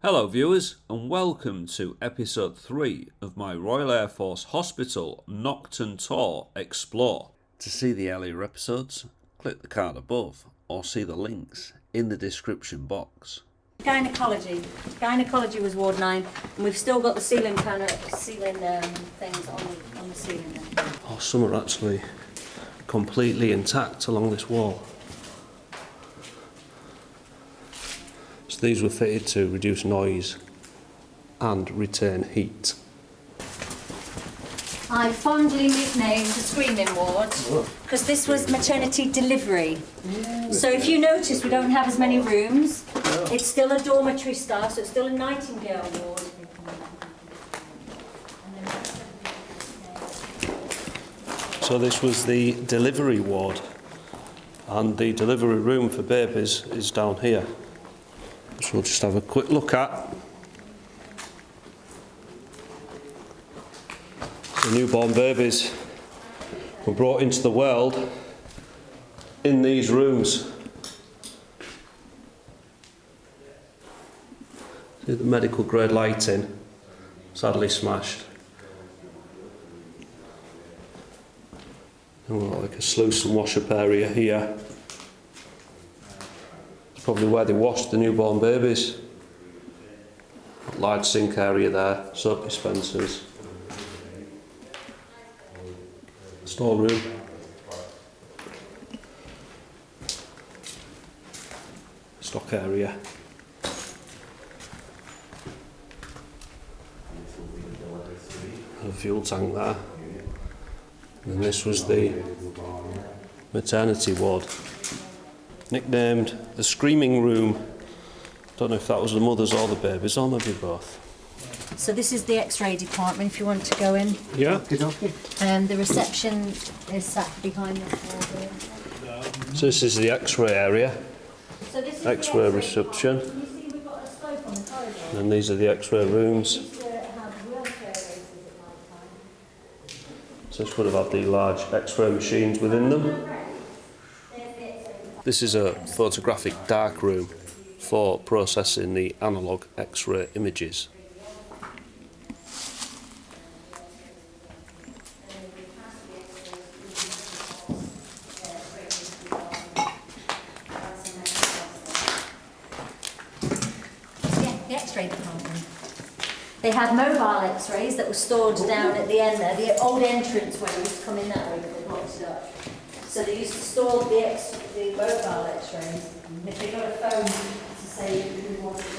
Hello viewers and welcome to episode 3 of my Royal Air Force Hospital Nocton Tour Explore. To see the earlier episodes, click the card above or see the links in the description box. Gynecology. Gynecology was Ward 9 and we've still got the ceiling things on the ceiling there. Oh, some are actually completely intact along this wall. So these were fitted to reduce noise and retain heat. I fondly nicknamed the screaming ward because this was maternity delivery. So if you notice, we don't have as many rooms. It's still a dormitory style, so it's still a Nightingale ward. So this was the delivery ward, and the delivery room for babies is down here. So we'll just have a quick look at. The newborn babies were brought into the world in these rooms. See the medical grade lighting, sadly smashed. And we've got like a sluice and wash up area here. It's probably where they washed the newborn babies. Large sink area there, soap dispensers. Storeroom. Stock area. A fuel tank there. And this was the maternity ward. Nicknamed the screaming room. Don't know if that was the mothers or the babies, or maybe both. So this is the X-ray department if you want to go in. Yeah. The reception is sat behind this wall here. So this is the X-ray area. So this is X-ray reception. You see we've got a slope on the corridor. And these are the X-ray rooms. So this would have had the large X-ray machines within them. This is a photographic dark room for processing the analogue X-ray images. The X-ray department. They had mobile X-rays that were stored down at the end there, the old entrance where you used to come in that way, but they blocked it up. So they used to store the mobile X-rays. And if they got a phone to say who wanted to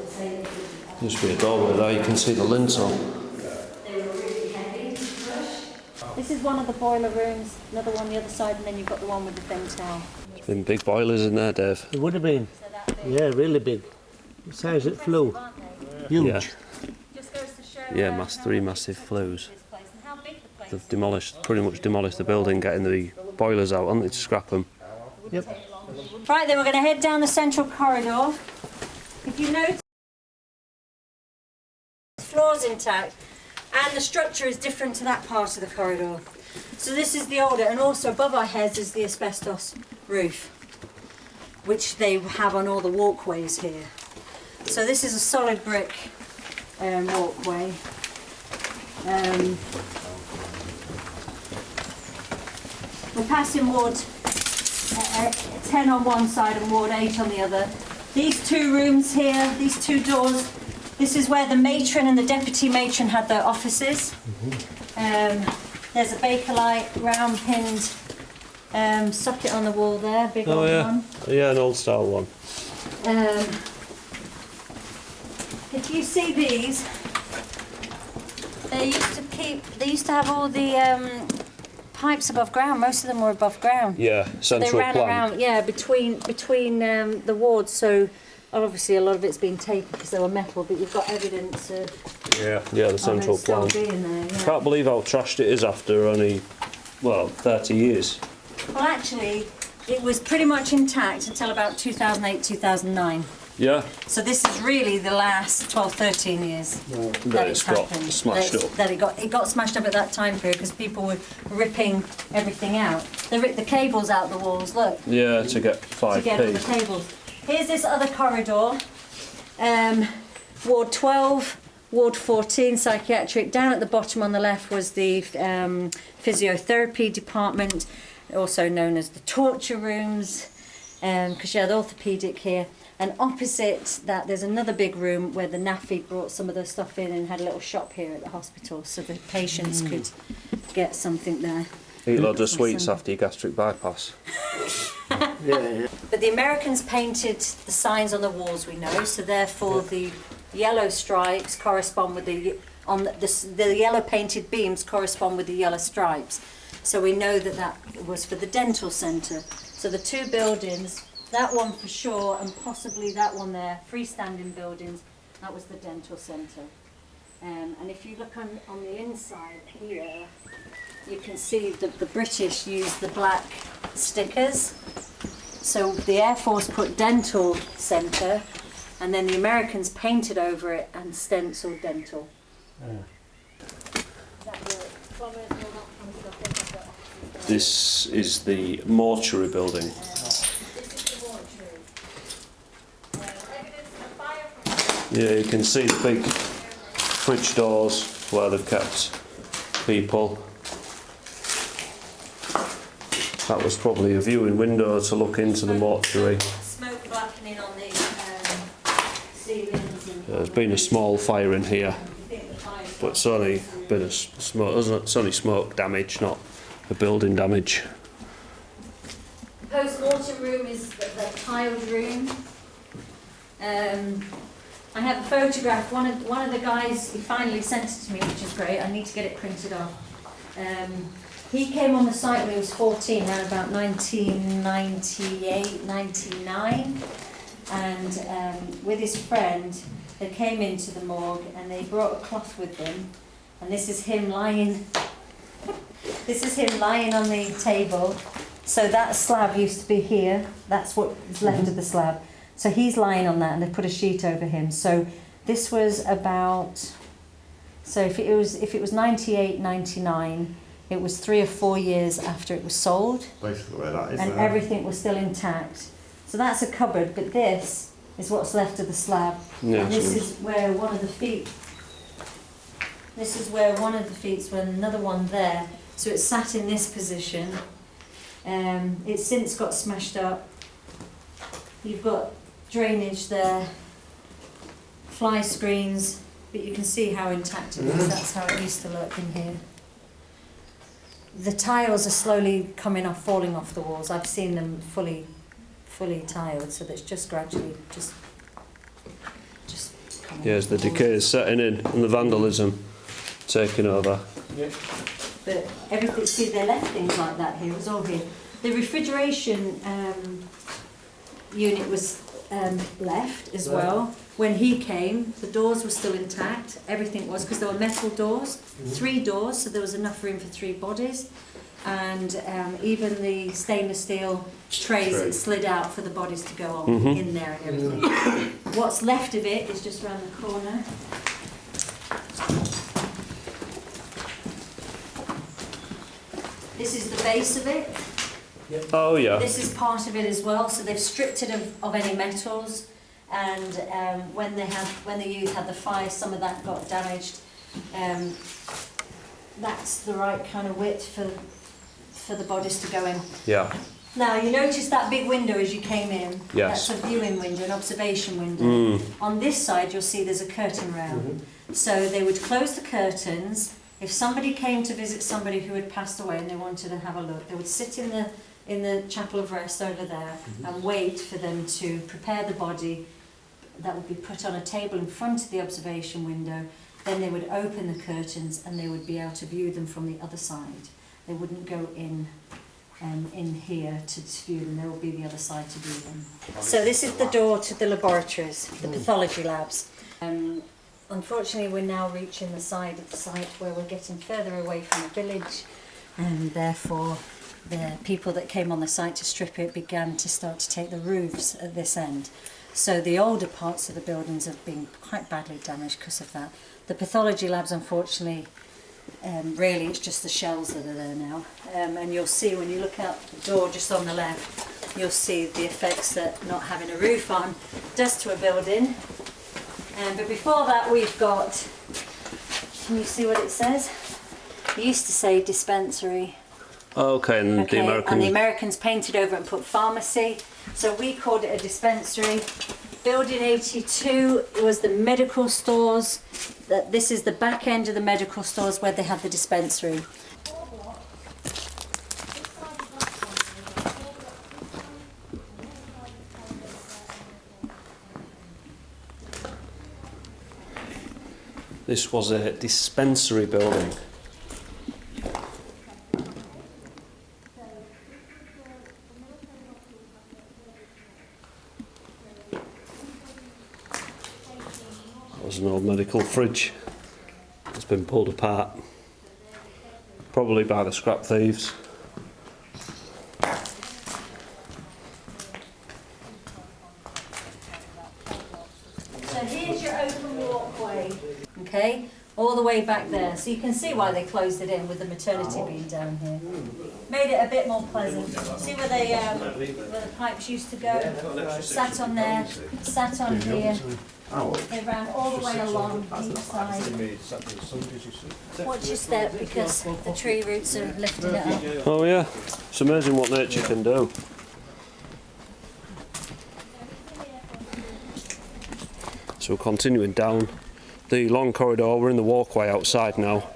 say There used to be a doorway there, you can see the lintel. they were really heavy to push. This is one of the boiler rooms, another one on the other side, and then you've got the one with the thin towel. There's been big boilers in there, Dave. It would have been. So that big. Yeah, really big. The size it flew. Aren't they? Huge. Yeah. Just goes to show Yeah, how three much massive it's flues. this place and how big the place They've is. demolished, pretty much demolished the building, getting the boilers out, haven't they, to scrap them. Yep. Right, then we're going to head down the central corridor. If you notice, the floor's intact and the structure is different to that part of the corridor. So this is the older, and also above our heads is the asbestos roof, which they have on all the walkways here. So this is a solid brick walkway. We're passing Ward 10 on one side and Ward 8 on the other. These two rooms here, these two doors, this is where the matron and the deputy matron had their offices. There's a Bakelite round pinned socket on the wall there, big old one. Yeah, an old style one. If you see these, they used to have all the pipes above ground. Most of them were above ground. Yeah, They central ran plant. around, yeah, between the wards. So obviously a lot of it's been taken because they were metal, but you've got evidence of Yeah, the central it still plant. being there. Yeah. Can't believe how trashed it is after only, 30 years. Well, actually, it was pretty much intact until about 2008, 2009. Yeah, So this is really the last 12, 13 years that it's it's got happened. smashed up. That it got smashed up at that time period because people were ripping everything out. They ripped the cables out the walls. Look, yeah, to get to get all the 5p. cables. Here's this other corridor. Ward 12, Ward 14, psychiatric. Down at the bottom on the left was the physiotherapy department, also known as the torture rooms, because you had orthopaedic here. And opposite that, there's another big room where the NAFI brought some of the stuff in and had a little shop here at the hospital, so the patients could get something there. Eat loads of sweets after your gastric bypass. But the Americans painted the signs on the walls, we know, so therefore the yellow stripes correspond with the yellow painted beams correspond with the yellow stripes. So we know that that was for the dental centre. So the two buildings, that one for sure, and possibly that one there, freestanding buildings, that was the dental centre. And if you look on the inside here, you can see that the British used the black stickers. So the Air Force put dental centre, and then the Americans painted over it and stenciled dental. This is the mortuary building. Yeah, you can see the big fridge doors where they've kept people. That was probably a viewing window to look into the mortuary. Smoke blackening on the ceilings. There's been a small fire in here, but it's only been a smoke. It's only smoke damage, not a building damage. Post-mortem room is the tiled room. I have a photograph. One of the guys, he finally sent it to me, which is great. I need to get it printed off. He came on the site when he was 14, around about 1998, 99, and with his friend, they came into the morgue and they brought a cloth with them, and this is him lying. This is him lying on the table. So that slab used to be here. That's what is left of the slab. So he's lying on that, and they put a sheet over him. So this was about. So if it was 98, 99. It was 3 or 4 years after it was sold. Basically where that is. And everything was still intact. So that's a cupboard, but this is what's left of the slab. Yeah, and this is where one of the feet. This is where one of the feet's when another one there. So it sat in this position. It's since got smashed up. You've got drainage there, fly screens, but you can see how intact it is. That's how it used to look in here. The tiles are slowly coming off, falling off the walls. I've seen them fully tiled, so that's just gradually just coming Yeah, off as the walls. decay is setting in and the vandalism taking over. Yeah. But everything, see, they left things like that here. It was all here. The refrigeration unit was left as well. When he came, the doors were still intact. Everything was, because there were metal doors, 3 doors, so there was enough room for 3 bodies. And even the stainless steel trays that slid out for the bodies to go on in there and everything. What's left of it is just around the corner. This is the base of it. Oh yeah. This is part of it as well. So they've stripped it of any metals, and when the youth had the fire, some of that got damaged. That's the right kind of width for the bodies to go in. Yeah. Now you notice that big window as you came in. Yes. That's a viewing window, an observation window. On this side, you'll see there's a curtain rail. So they would close the curtains. If somebody came to visit somebody who had passed away and they wanted to have a look, they would sit in the chapel of rest over there and wait for them to prepare the body. That would be put on a table in front of the observation window. Then they would open the curtains and they would be able to view them from the other side. They wouldn't go in here to view them. There will be the other side to view them. So this is the door to the laboratories, the pathology labs. Unfortunately, we're now reaching the side of the site where we're getting further away from the village, and therefore the people that came on the site to strip it began to start to take the roofs at this end. So the older parts of the buildings have been quite badly damaged because of that. The pathology labs, unfortunately, really it's just the shells that are there now. And you'll see when you look out the door just on the left, you'll see the effects that not having a roof on does to a building. But before that we've got, can you see what it says? It used to say dispensary. Okay, and the Americans... And the Americans painted over it and put pharmacy. So we called it a dispensary. Building 82 was the medical stores. This is the back end of the medical stores where they had the dispensary. This was a dispensary building. That was an old medical fridge. It's been pulled apart, probably by the scrap thieves. So here's your open walkway, okay, all the way back there. So you can see why they closed it in with the maternity being down here. Made it a bit more pleasant. See where the pipes used to go? Sat on there, sat on here. They ran all the way along each side. Watch your step because the tree roots are lifting it up. Oh yeah, it's amazing what nature can do. So we're continuing down the long corridor. We're in the walkway outside now,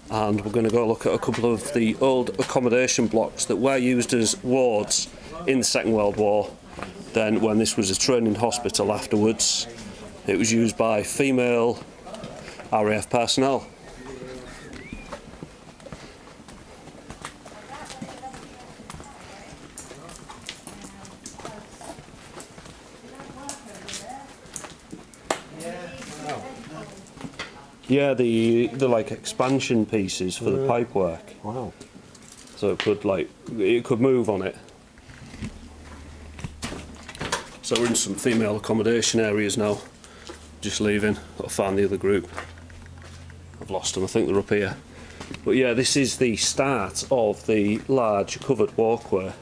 and we're going to go look at a couple of the old accommodation blocks that were used as wards in the Second World War. Then when this was a training hospital afterwards, it was used by female RAF personnel. Yeah, the like expansion pieces for the pipework. Wow. So it could move on it. So we're in some female accommodation areas now. Just leaving. Got to find the other group. I've lost them. I think they're up here. But yeah, this is the start of the large covered walkway,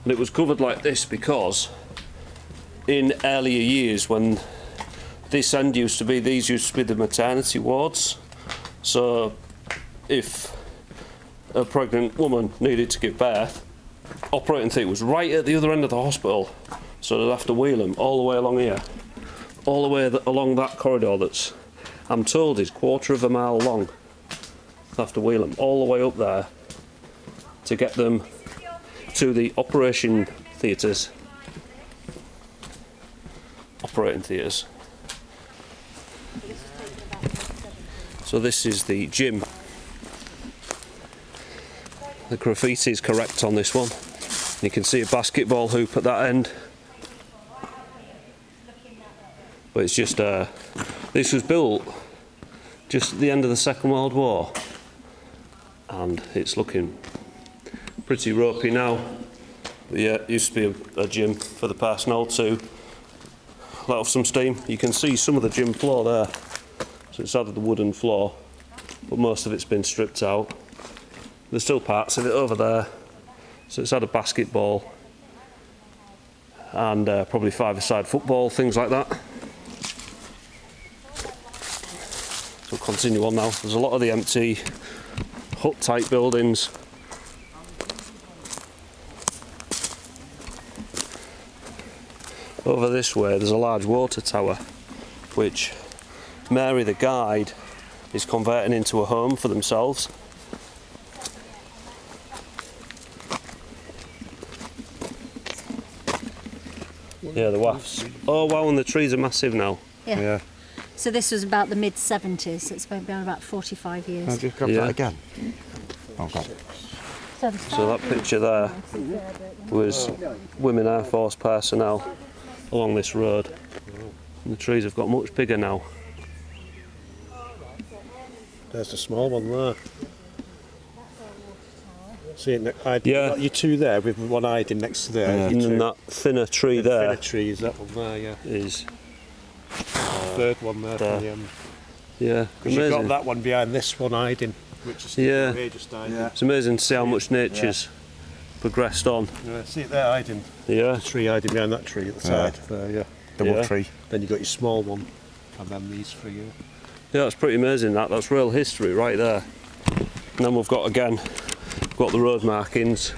and it was covered like this because in earlier years when this end used to be, these used to be the maternity wards. So if a pregnant woman needed to give birth, operating theatre was right at the other end of the hospital, so they'd have to wheel them all the way along here, all the way along that corridor that's, I'm told, is 1/4 mile long. They'd have to wheel them all the way up there to get them to the operation theatres. Operating theatres. So this is the gym. The graffiti is correct on this one. You can see a basketball hoop at that end. But it's just, this was built just at the end of the Second World War. And it's looking pretty ropey now. But yeah, it used to be a gym for the personnel to let off some steam. You can see some of the gym floor there. So it's had the wooden floor, but most of it's been stripped out. There's still parts of it over there. So it's had a basketball and probably five-a-side football, things like that. So we'll continue on now. There's a lot of the empty hut-type buildings. Over this way there's a large water tower, which Mary the guide is converting into a home for themselves. Yeah, the wafts. Oh wow, and the trees are massive now. Yeah. So this was about the mid-70s. It's been about 45 years. I'll just grab that again. Oh God. So that picture there was women Air Force personnel along this road. And the trees have got much bigger now. There's the small one there. See it? Yeah. You two there with one hiding next to there. And then that thinner tree there Thinner tree is that one there, yeah. is Third one there. there. From the, yeah, because you've got amazing. that one behind this one hiding, which is still Yeah. here just hiding. It's amazing to see how much nature's progressed on. Yeah, see it there hiding. Yeah. The tree hiding behind that tree at the side there, yeah. Yeah. Tree. Then you've got your small one. And then these for you. Yeah, that's pretty amazing. That's real history right there. And then we've got again, got the road markings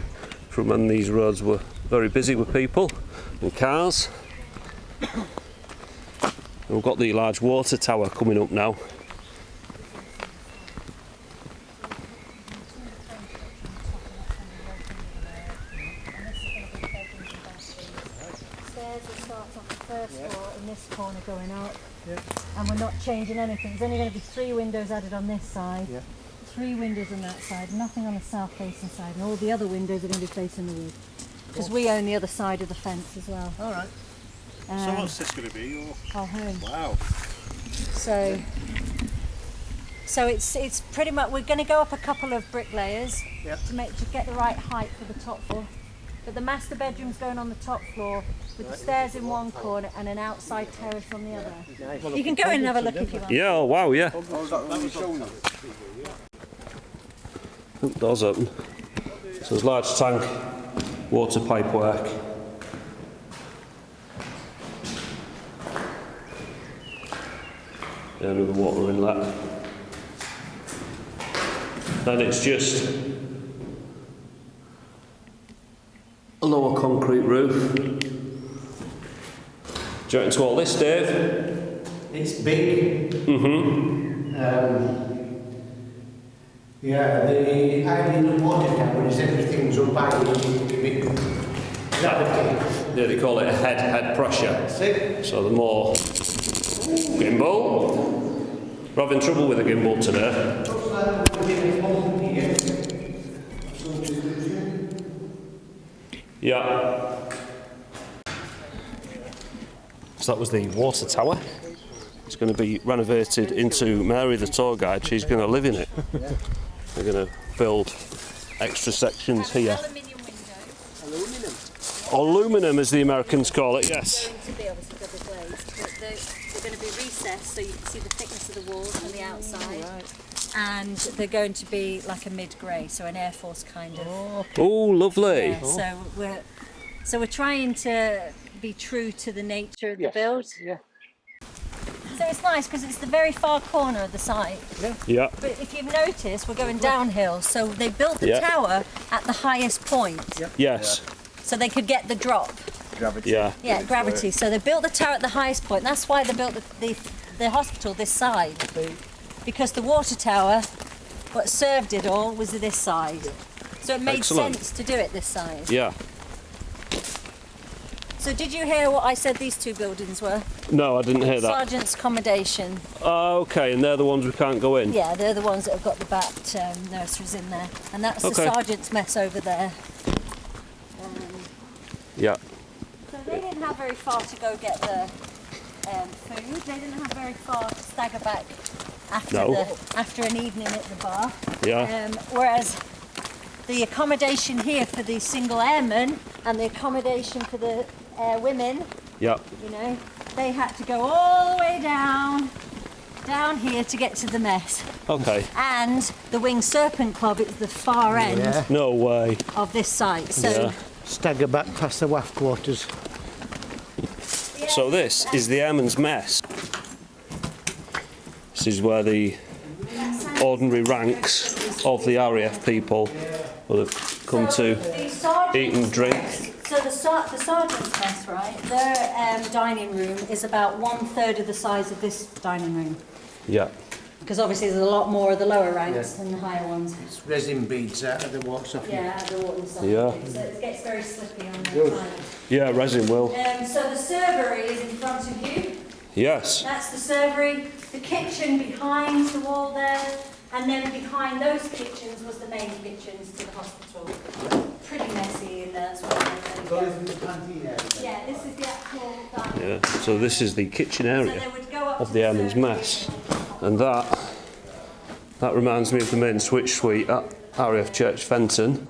from when these roads were very busy with people and cars. And we've got the large water tower coming up now. Stairs will start off the first floor in this corner going up. And we're not changing anything. There's only going to be 3 windows added on this side, 3 windows on that side, nothing on the south facing side, and all the other windows are going to be facing the wood. Because we own the other side of the fence as well. All right. So what's this going to be? Our home. Wow. So it's pretty much, we're going to go up a couple of brick layers to get the right height for the top floor. But the master bedroom's going on the top floor with the stairs in one corner and an outside terrace on the other. You can go in and have a look if you want. Yeah, oh wow, yeah. Doors open. So there's large tank, water pipe work. Yeah, another water inlet. Then it's just a lower concrete roof. Do you reckon to all this, Dave? It's big. Yeah, the idea of water tower is everything's up high, gravity. Yeah, they call it a head pressure. That's it. So the more gimbal. We're having trouble with the gimbal today. Yeah. So that was the water tower. It's going to be renovated into Mary the tour guide. She's going to live in it. They're going to build extra sections here. Aluminium windows. Aluminium, as the Americans call it, yes. Going to be obviously double glazed, but they're going to be recessed so you can see the thickness of the walls on the outside. And they're going to be like a mid-grey, so an Air Force kind of. Oh, lovely. Yeah, so we're trying to be true to the nature of the build. Yeah. So it's nice because it's the very far corner of the site. Yeah. But if you've noticed, we're going downhill, so they built the tower at the highest point, Yes. so they could get the drop. Gravity. Yeah. Yeah, gravity. So they built the tower at the highest point. That's why they built the hospital this side, because the water tower, what served it all, was this side. So it made Excellent. sense to do it this side. Yeah. So did you hear what I said these 2 buildings were? No, I didn't hear that. Sergeant's accommodation. Oh, okay, and they're the ones we can't go in? Yeah, they're the ones that have got the bat nurseries in there. And that's Okay. the sergeant's mess over there. Yeah. So they didn't have very far to go get the food. They didn't have very far to stagger back after an evening at the bar. Yeah. Whereas the accommodation here for the single airmen and the accommodation for the women, Yeah. you know, they had to go all the way down here to get to the mess. Okay. And the Winged Serpent Club is the far end Yeah. No way. of this site. So Yeah. Stagger back past the WAF quarters. So this is the airman's mess. This is where the ordinary ranks of the RAF people will have come to the sergeant's eat and drink. mess- So the sergeant's mess, right? Their dining room is about 1/3 of the size of this dining room, Yeah. because obviously there's a lot more of the lower ranks than the higher ones. It's resin beads out of the walks off you. Yeah, the water stuff. Yeah. So it gets very slippy on the side. Yeah, resin will. So the servery is in front of you. Yes. That's the servery. The kitchen behind the wall there, and then behind those kitchens was the main kitchens to the hospital. Pretty messy in there. That's what yeah, this is the actual dining room. Yeah. So this is the kitchen So area they would go up of to the airman's servery. mess. And that reminds me of the main switch suite at RAF Church Fenton.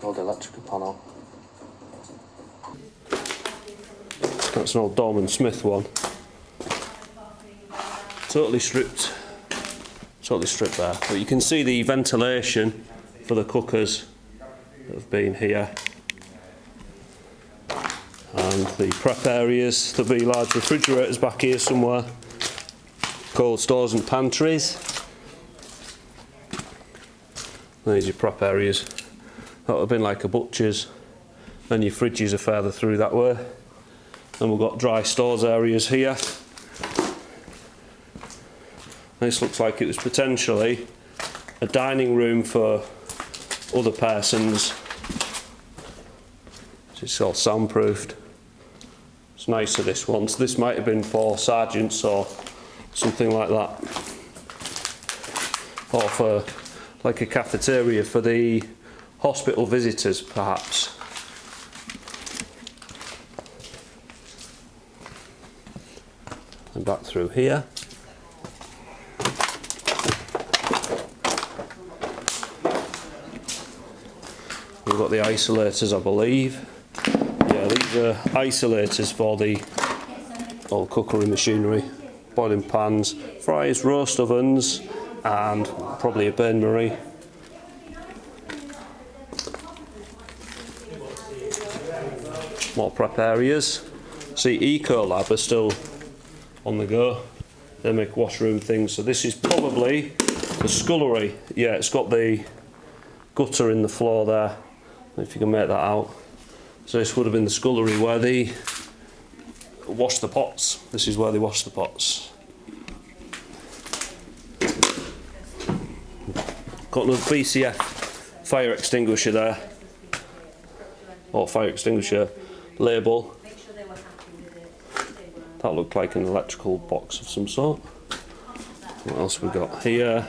Old electrical panel. That's an old Dorman Smith one. Totally stripped there. But you can see the ventilation for the cookers that have been here. And the prep areas, there'll be large refrigerators back here somewhere, cold stores and pantries. There's your prep areas. That would have been like a butcher's, and your fridges are further through that way. And we've got dry stores areas here. This looks like it was potentially a dining room for other persons. It's all soundproofed. It's nicer, this one. So this might have been for sergeants or something like that. Or for like a cafeteria for the hospital visitors, perhaps. And back through here. We've got the isolators, I believe. Yeah, these are isolators for the all cookery machinery, boiling pans, fryers, roast ovens, and probably a bain-marie. More prep areas. See, Eco Lab are still on the go. They make washroom things. So this is probably the scullery. Yeah, it's got the gutter in the floor there, if you can make that out. So this would have been the scullery where they wash the pots. This is where they wash the pots. Got another BCF fire extinguisher there, or fire extinguisher label. That looked like an electrical box of some sort. What else we got here?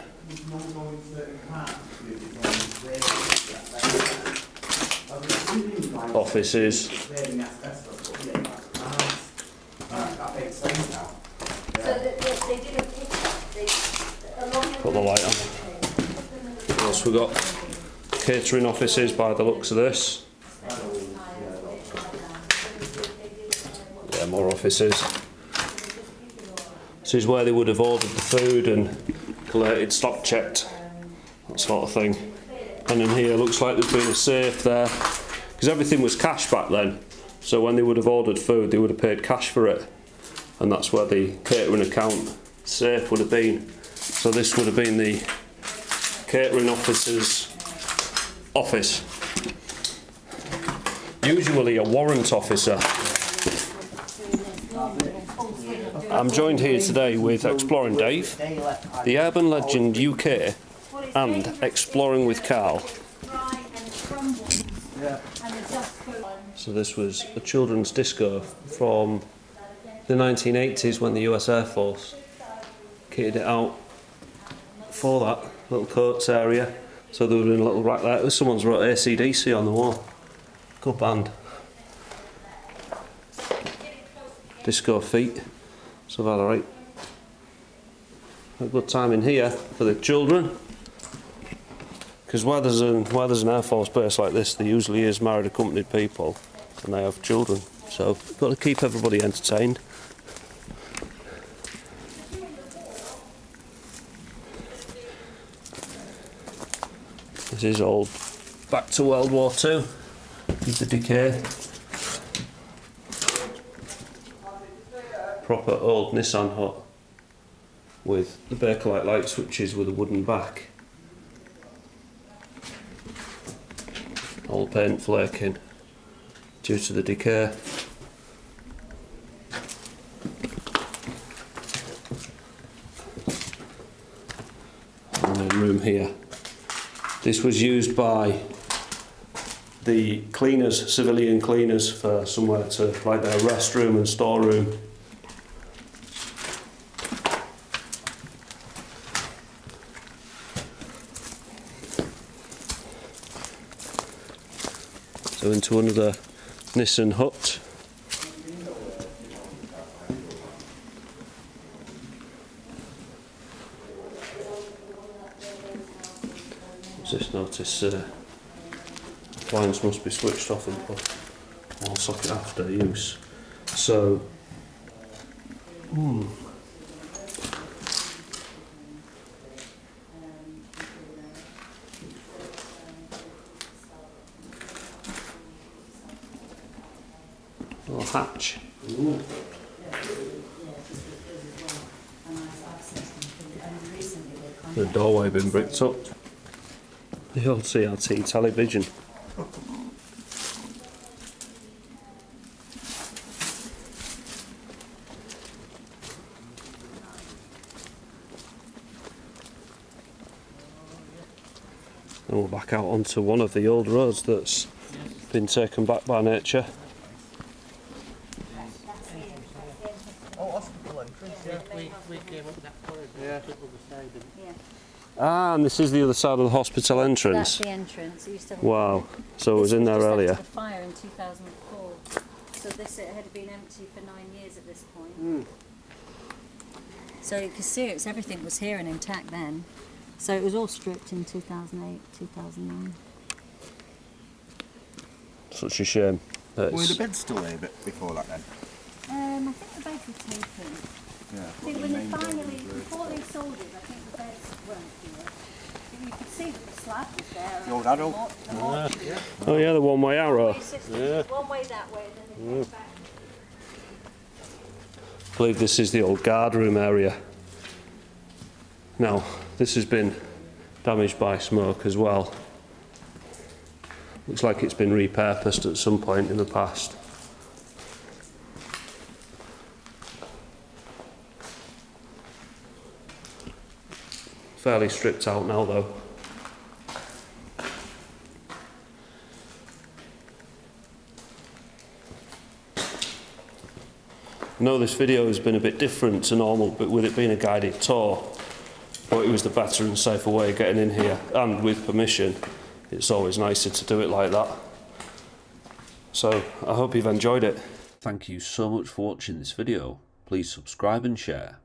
Offices. Put the light on. What else we got? Catering offices by the looks of this. Yeah, more offices. This is where they would have ordered the food and collated, stock checked, that sort of thing. And in here looks like there's been a safe there, because everything was cash back then. So when they would have ordered food, they would have paid cash for it. And that's where the catering account safe would have been. So this would have been the catering officer's office. Usually a warrant officer. I'm joined here today with Exploring Dave, the Urban Legend UK, and Exploring with Carl. So this was a children's disco from the 1980s when the US Air Force kitted it out for that little coats area. So there would have been a little rack there. Someone's wrote AC/DC on the wall. Good band. Disco feet. So that's alright. A good time in here for the children. Because where there's an Air Force base like this, there usually is married accompanied people and they have children. So you've got to keep everybody entertained. This is all back to World War II, with the decay. Proper old Nissan hut with the Bakelite light switches with a wooden back. All paint flaking due to the decay. And then room here. This was used by the cleaners, civilian cleaners, for somewhere to like their restroom and storeroom. So into another Nissan hut. Just notice appliance must be switched off and put wall socket after use. So hatch. The doorway been bricked up. The old CRT television. And we're back out onto one of the old roads that's been taken back by nature. Ah, and this is the other side of the hospital entrance. That's the entrance. It used to have Wow, so it was in there This was earlier. just after the fire in 2004. So this it had been empty for 9 years at this point. So you can see everything was here and intact then. So it was all stripped in 2008, 2009. Such a shame. That Were it's- the beds still there before that then? I think the beds were taken. Yeah. I think when they finally, before they sold it, I think the beds weren't here. But you could see that the slab was there. The old adult. Oh yeah, the one-way arrow. Yeah. One way that way, then they came back. I believe this is the old guard room area. Now, this has been damaged by smoke as well. Looks like it's been repurposed at some point in the past. Fairly stripped out now though. I know this video has been a bit different to normal, but with it being a guided tour, but it was the better and safer way of getting in here, and with permission, it's always nicer to do it like that. So, I hope you've enjoyed it. Thank you so much for watching this video. Please subscribe and share.